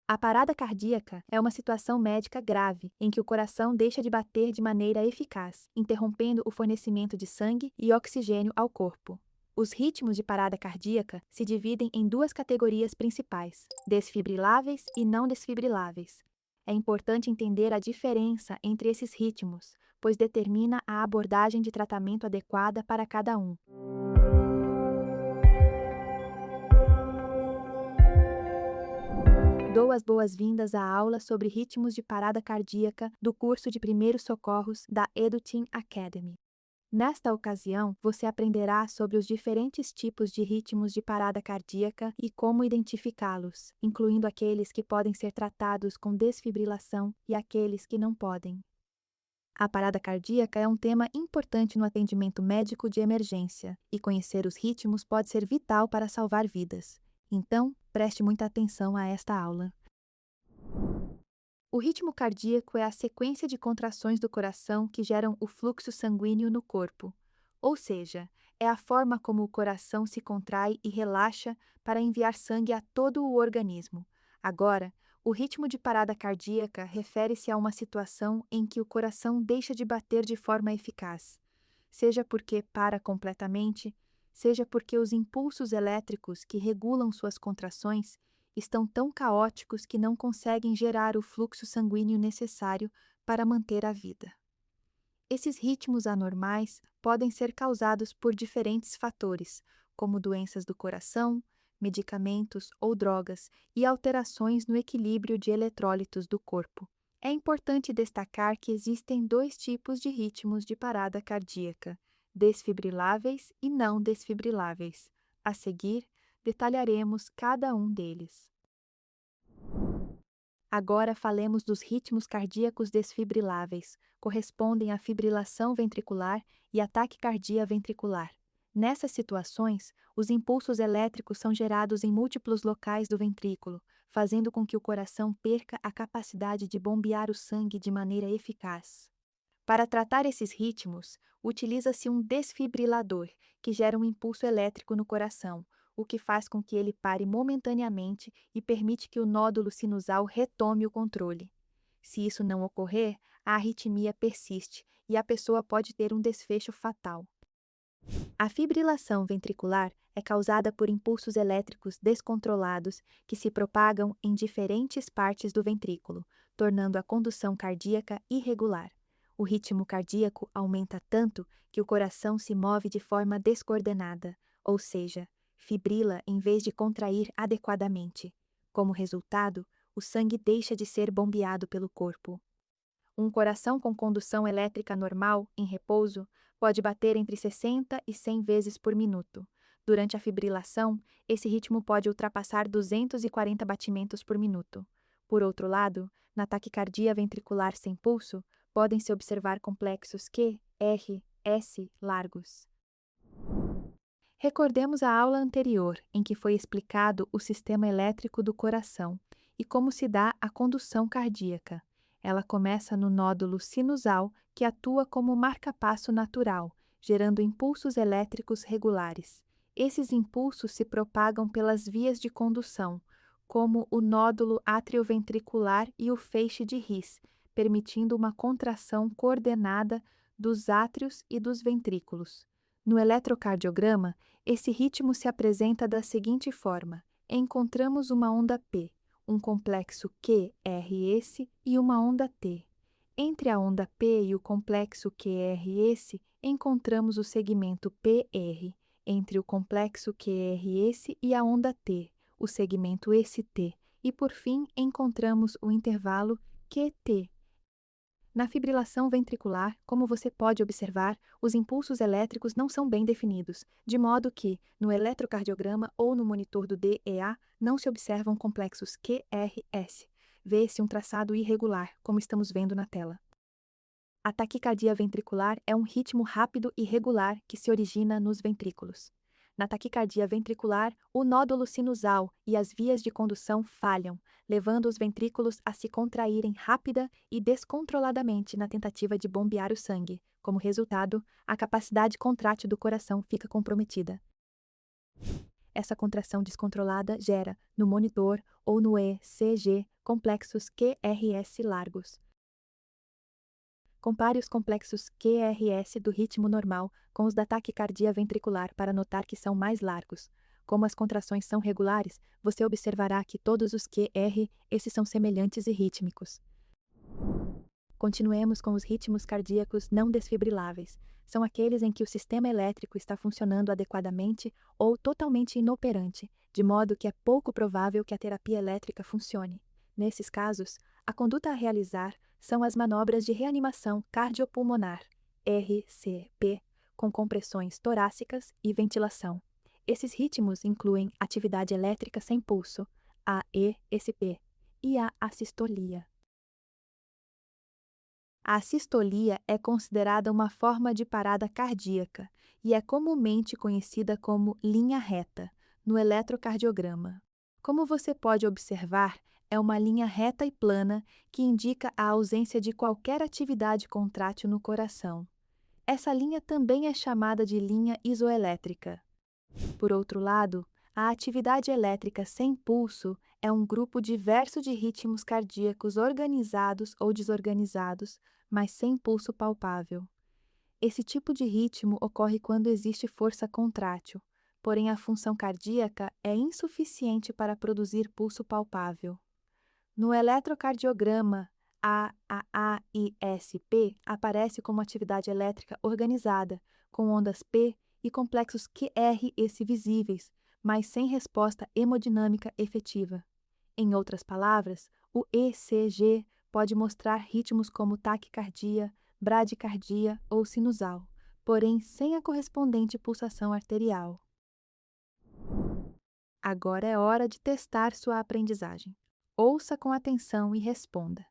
A parada cardíaca é uma situação médica grave em que o coração deixa de bater de maneira eficaz, interrompendo o fornecimento de sangue e oxigênio ao corpo. Os ritmos de parada cardíaca se dividem em duas categorias principais: desfibriláveis e não desfibriláveis. É importante entender a diferença entre esses ritmos, pois determina a abordagem de tratamento adequada para cada um. Dou as boas-vindas à aula sobre ritmos de parada cardíaca do curso de Primeiros Socorros da EduTeam Academy. Nesta ocasião, você aprenderá sobre os diferentes tipos de ritmos de parada cardíaca e como identificá-los, incluindo aqueles que podem ser tratados com desfibrilação e aqueles que não podem. A parada cardíaca é um tema importante no atendimento médico de emergência, e conhecer os ritmos pode ser vital para salvar vidas. Então, preste muita atenção a esta aula. O ritmo cardíaco é a sequência de contrações do coração que geram o fluxo sanguíneo no corpo, ou seja, é a forma como o coração se contrai e relaxa para enviar sangue a todo o organismo. Agora, o ritmo de parada cardíaca refere-se a uma situação em que o coração deixa de bater de forma eficaz, seja porque para completamente, seja porque os impulsos elétricos que regulam suas contrações estão tão caóticos que não conseguem gerar o fluxo sanguíneo necessário para manter a vida. Esses ritmos anormais podem ser causados por diferentes fatores, como doenças do coração, medicamentos ou drogas e alterações no equilíbrio de eletrólitos do corpo. É importante destacar que existem dois tipos de ritmos de parada cardíaca: desfibriláveis e não desfibriláveis. A seguir, detalharemos cada um deles. Agora falemos dos ritmos cardíacos desfibriláveis, correspondem à fibrilação ventricular e à taquicardia ventricular. Nessas situações, os impulsos elétricos são gerados em múltiplos locais do ventrículo, fazendo com que o coração perca a capacidade de bombear o sangue de maneira eficaz. Para tratar esses ritmos, utiliza-se um desfibrilador, que gera um impulso elétrico no coração, o que faz com que ele pare momentaneamente e permite que o nódulo sinusal retome o controle. Se isso não ocorrer, a arritmia persiste e a pessoa pode ter um desfecho fatal. A fibrilação ventricular é causada por impulsos elétricos descontrolados que se propagam em diferentes partes do ventrículo, tornando a condução cardíaca irregular. O ritmo cardíaco aumenta tanto que o coração se move de forma descoordenada, ou seja, fibrila em vez de contrair adequadamente. Como resultado, o sangue deixa de ser bombeado pelo corpo. Um coração com condução elétrica normal, em repouso, pode bater entre 60 e 100 vezes por minuto. Durante a fibrilação, esse ritmo pode ultrapassar 240 batimentos por minuto. Por outro lado, na taquicardia ventricular sem pulso, podem-se observar complexos Q, R, S largos. Recordemos a aula anterior, em que foi explicado o sistema elétrico do coração e como se dá a condução cardíaca. Ela começa no nódulo sinusal, que atua como marca-passo natural, gerando impulsos elétricos regulares. Esses impulsos se propagam pelas vias de condução, como o nódulo atrioventricular e o feixe de His, permitindo uma contração coordenada dos átrios e dos ventrículos. No eletrocardiograma, esse ritmo se apresenta da seguinte forma: encontramos uma onda P, um complexo QRS e uma onda T. Entre a onda P e o complexo QRS, encontramos o segmento PR. Entre o complexo QRS e a onda T, o segmento ST. E, por fim, encontramos o intervalo QT. Na fibrilação ventricular, como você pode observar, os impulsos elétricos não são bem definidos, de modo que, no eletrocardiograma ou no monitor do DEA, não se observam complexos QRS. Vê-se um traçado irregular, como estamos vendo na tela. A taquicardia ventricular é um ritmo rápido e regular que se origina nos ventrículos. Na taquicardia ventricular, o nódulo sinusal e as vias de condução falham, levando os ventrículos a se contraírem rápida e descontroladamente na tentativa de bombear o sangue. Como resultado, a capacidade contrátil do coração fica comprometida. Essa contração descontrolada gera, no monitor ou no ECG, Complexos QRS largos. Compare os complexos QRS do ritmo normal com os da taquicardia ventricular para notar que são mais largos. Como as contrações são regulares, você observará que todos os QRS são semelhantes e rítmicos. Continuemos com os ritmos cardíacos não desfibriláveis. São aqueles em que o sistema elétrico está funcionando adequadamente ou totalmente inoperante, de modo que é pouco provável que a terapia elétrica funcione. Nesses casos, a conduta a realizar são as manobras de reanimação cardiopulmonar, RCP, com compressões torácicas e ventilação. Esses ritmos incluem atividade elétrica sem pulso, AESP, e a assistolia. A assistolia é considerada uma forma de parada cardíaca e é comumente conhecida como linha reta, no eletrocardiograma. Como você pode observar, é uma linha reta e plana que indica a ausência de qualquer atividade contrátil no coração. Essa linha também é chamada de linha isoelétrica. Por outro lado, a atividade elétrica sem pulso é um grupo diverso de ritmos cardíacos organizados ou desorganizados, mas sem pulso palpável. Esse tipo de ritmo ocorre quando existe força contrátil, porém a função cardíaca é insuficiente para produzir pulso palpável. No eletrocardiograma, a AAISP aparece como atividade elétrica organizada, com ondas P e complexos QRS visíveis, mas sem resposta hemodinâmica efetiva. Em outras palavras, o ECG pode mostrar ritmos como taquicardia, bradicardia ou sinusal, porém sem a correspondente pulsação arterial. Agora é hora de testar sua aprendizagem. Ouça com atenção e responda.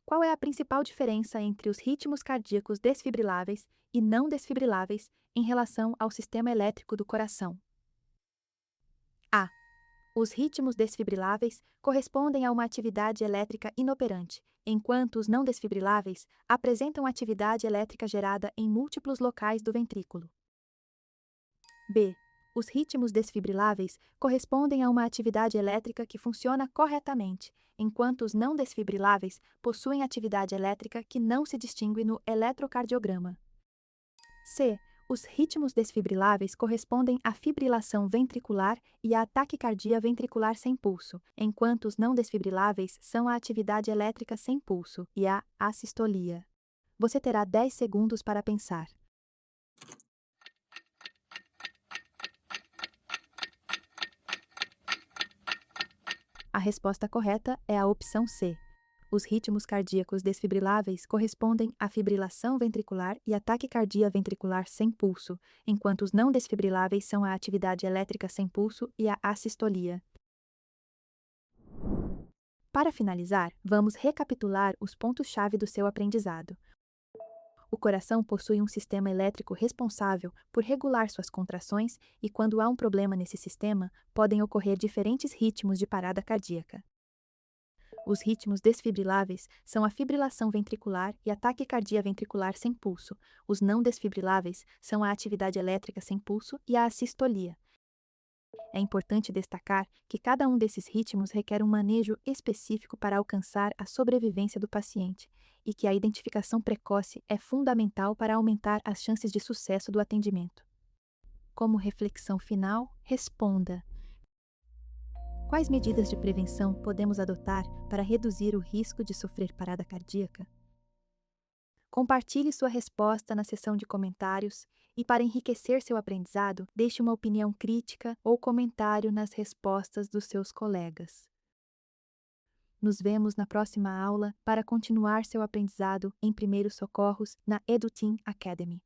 Qual é a principal diferença entre os ritmos cardíacos desfibriláveis e não desfibriláveis em relação ao sistema elétrico do coração? A. Os ritmos desfibriláveis correspondem a uma atividade elétrica inoperante, enquanto os não desfibriláveis apresentam atividade elétrica gerada em múltiplos locais do ventrículo. B. Os ritmos desfibriláveis correspondem a uma atividade elétrica que funciona corretamente, enquanto os não desfibriláveis possuem atividade elétrica que não se distingue no eletrocardiograma. C. Os ritmos desfibriláveis correspondem à fibrilação ventricular e à taquicardia ventricular sem pulso, enquanto os não desfibriláveis são a atividade elétrica sem pulso e a assistolia. Você terá 10 segundos para pensar. A resposta correta é a opção C. Os ritmos cardíacos desfibriláveis correspondem à fibrilação ventricular e à taquicardia ventricular sem pulso, enquanto os não desfibriláveis são a atividade elétrica sem pulso e a assistolia. Para finalizar, vamos recapitular os pontos-chave do seu aprendizado. O coração possui um sistema elétrico responsável por regular suas contrações e, quando há um problema nesse sistema, podem ocorrer diferentes ritmos de parada cardíaca. Os ritmos desfibriláveis são a fibrilação ventricular e a taquicardia ventricular sem pulso. Os não desfibriláveis são a atividade elétrica sem pulso e a assistolia. É importante destacar que cada um desses ritmos requer um manejo específico para alcançar a sobrevivência do paciente e que a identificação precoce é fundamental para aumentar as chances de sucesso do atendimento. Como reflexão final, responda: quais medidas de prevenção podemos adotar para reduzir o risco de sofrer parada cardíaca? Compartilhe sua resposta na seção de comentários e, para enriquecer seu aprendizado, deixe uma opinião crítica ou comentário nas respostas dos seus colegas. Nos vemos na próxima aula para continuar seu aprendizado em primeiros socorros na EduTeam Academy.